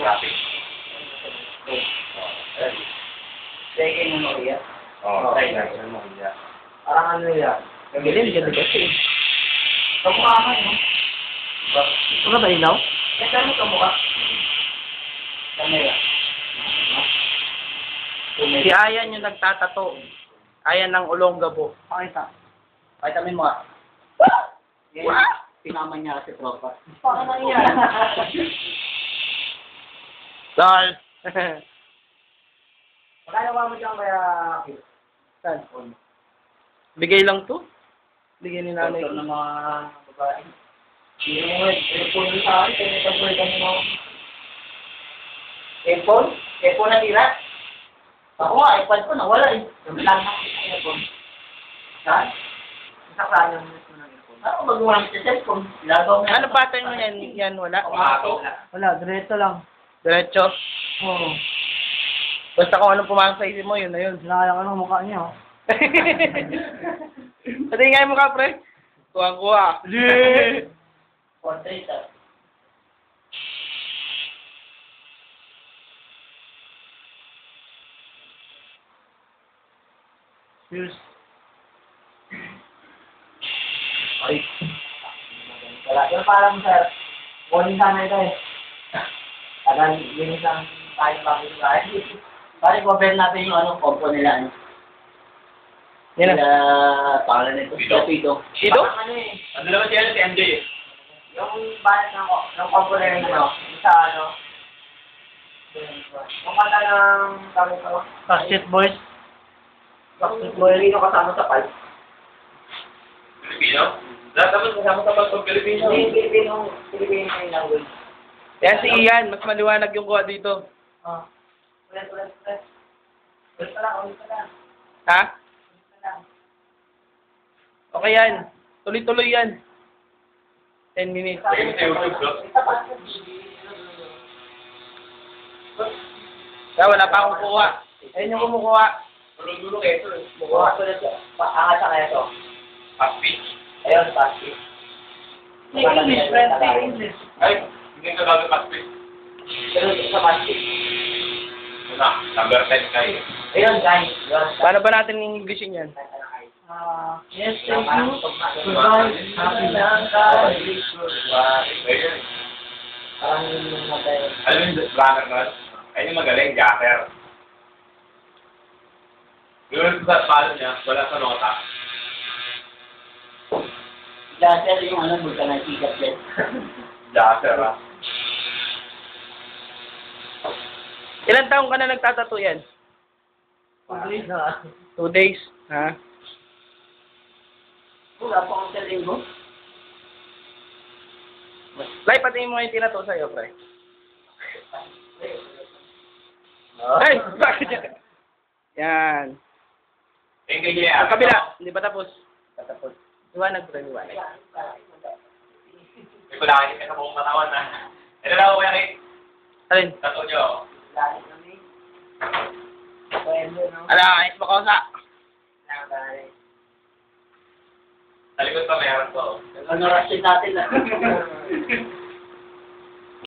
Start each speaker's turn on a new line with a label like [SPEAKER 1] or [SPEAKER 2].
[SPEAKER 1] Traffic.
[SPEAKER 2] Second ano yan?
[SPEAKER 1] Oo, tayo na. Ano mo yan?
[SPEAKER 2] Parang ano yan?
[SPEAKER 3] Galing, ganda kasi.
[SPEAKER 2] Kamukha ka, no?
[SPEAKER 3] Ano ba ilaw?
[SPEAKER 2] Kaya mo kamukha. Kamera.
[SPEAKER 3] Si Ayan yung nagtatato. Ayan ng Olongapo.
[SPEAKER 2] Pakita. Pakita mo yung mga. Yan. Pinama niya kasi tropa. Paano na yan?
[SPEAKER 3] Lol.
[SPEAKER 2] Magkano mo dyan kaya? Saan?
[SPEAKER 3] Bigay lang to. Bigay ni nanay.
[SPEAKER 2] Sponsor ng mga babae. Airphone sa akin. Kaya nagpapuri kami mo. Airphone? Airphone na tira? Ako nga, iPad ko nawala eh. Lang na airphone. Saan? Saan yung ng airphone? Ano ba gumawa ng cellphone? Lagaw na.
[SPEAKER 3] Ano pattern mo yan? Yan, wala?
[SPEAKER 2] Wala, diretso lang.
[SPEAKER 3] Diretso?
[SPEAKER 2] Oo.
[SPEAKER 3] Basta kung anong pumasok sa isip mo, yun na yun.
[SPEAKER 2] Sinakaya ko ng mukha niya, oh.
[SPEAKER 3] Pati nga yung mukha, pre. Kuha-kuha.
[SPEAKER 2] Portrait, ah.
[SPEAKER 3] Cheers.
[SPEAKER 2] Ay. Wala. Pero parang, sir, morning sana ito eh. Tagal, linis lang tayo bakit tayo. Parang i-compare natin yung ano, compo nila, ano.
[SPEAKER 3] Yan
[SPEAKER 2] Nila,
[SPEAKER 3] na.
[SPEAKER 2] pangalan nito.
[SPEAKER 1] Pido?
[SPEAKER 2] Pido.
[SPEAKER 3] Pido?
[SPEAKER 2] Parang ano eh.
[SPEAKER 1] Ano naman siya si MJ eh?
[SPEAKER 2] Yung balat ng compo nila yung ano, sa ano. Yung kanta ng tawag ko.
[SPEAKER 3] Backstreet Boys.
[SPEAKER 2] Backstreet Boy, Rino kasama sa pal.
[SPEAKER 1] Filipino? Lahat naman kasama sa pag Pilipino.
[SPEAKER 2] Hindi, Pilipino yung language.
[SPEAKER 3] Yan si Ian. Mas maliwanag yung kuha dito.
[SPEAKER 2] Ah. Ulit. Ulit pa lang.
[SPEAKER 3] Ha? Okay yan. Tuloy-tuloy yan. 10 minutes.
[SPEAKER 1] Pwede sa YouTube, bro.
[SPEAKER 3] Kaya wala pa akong kuha. Ayun yung kumukuha.
[SPEAKER 1] Tulong-tulong ito eh.
[SPEAKER 2] Bukas ulit. Angat sa kaya to.
[SPEAKER 1] Paspi.
[SPEAKER 2] Ayun, pasti.
[SPEAKER 3] English, friend. English.
[SPEAKER 1] Ay, hindi ka gagawin paspi.
[SPEAKER 2] Pero sa pasti.
[SPEAKER 1] Una, number 10 kayo.
[SPEAKER 2] Ayun, guys.
[SPEAKER 3] Paano ba natin Englishin yan?
[SPEAKER 2] Yes, thank you. Goodbye. Happy lang ka.
[SPEAKER 1] Ayun.
[SPEAKER 2] Parang yung matay.
[SPEAKER 1] Alam mo yung runner na? Ayun yung magaling, Jacker. Yung sa palo niya, wala sa nota.
[SPEAKER 2] Laser yung ano, bulka ng sikat yan.
[SPEAKER 1] Jacker ah.
[SPEAKER 3] Ilan taong ka na nagtatato yan?
[SPEAKER 2] 2 days na.
[SPEAKER 3] 2 days. Ha?
[SPEAKER 2] Wala pa akong sa linggo.
[SPEAKER 3] Lai, patingin mo yung tinato sa'yo, pre. Ay! Bakit yan? Yan.
[SPEAKER 1] Yung kay Jaya.
[SPEAKER 3] Ang kabila. Hindi pa tapos. Patapos. Liwanag, pre. Liwanag.
[SPEAKER 1] May kulangin ka sa buong katawan na. Ito na ako yan eh.
[SPEAKER 3] Alin?
[SPEAKER 1] Tato nyo.
[SPEAKER 2] Lagi kami. Pwede, no?
[SPEAKER 3] Ala, ayos ba ko sa?
[SPEAKER 2] Lagi.
[SPEAKER 1] Sa likod pa meron to.
[SPEAKER 2] Ano rush natin, ah.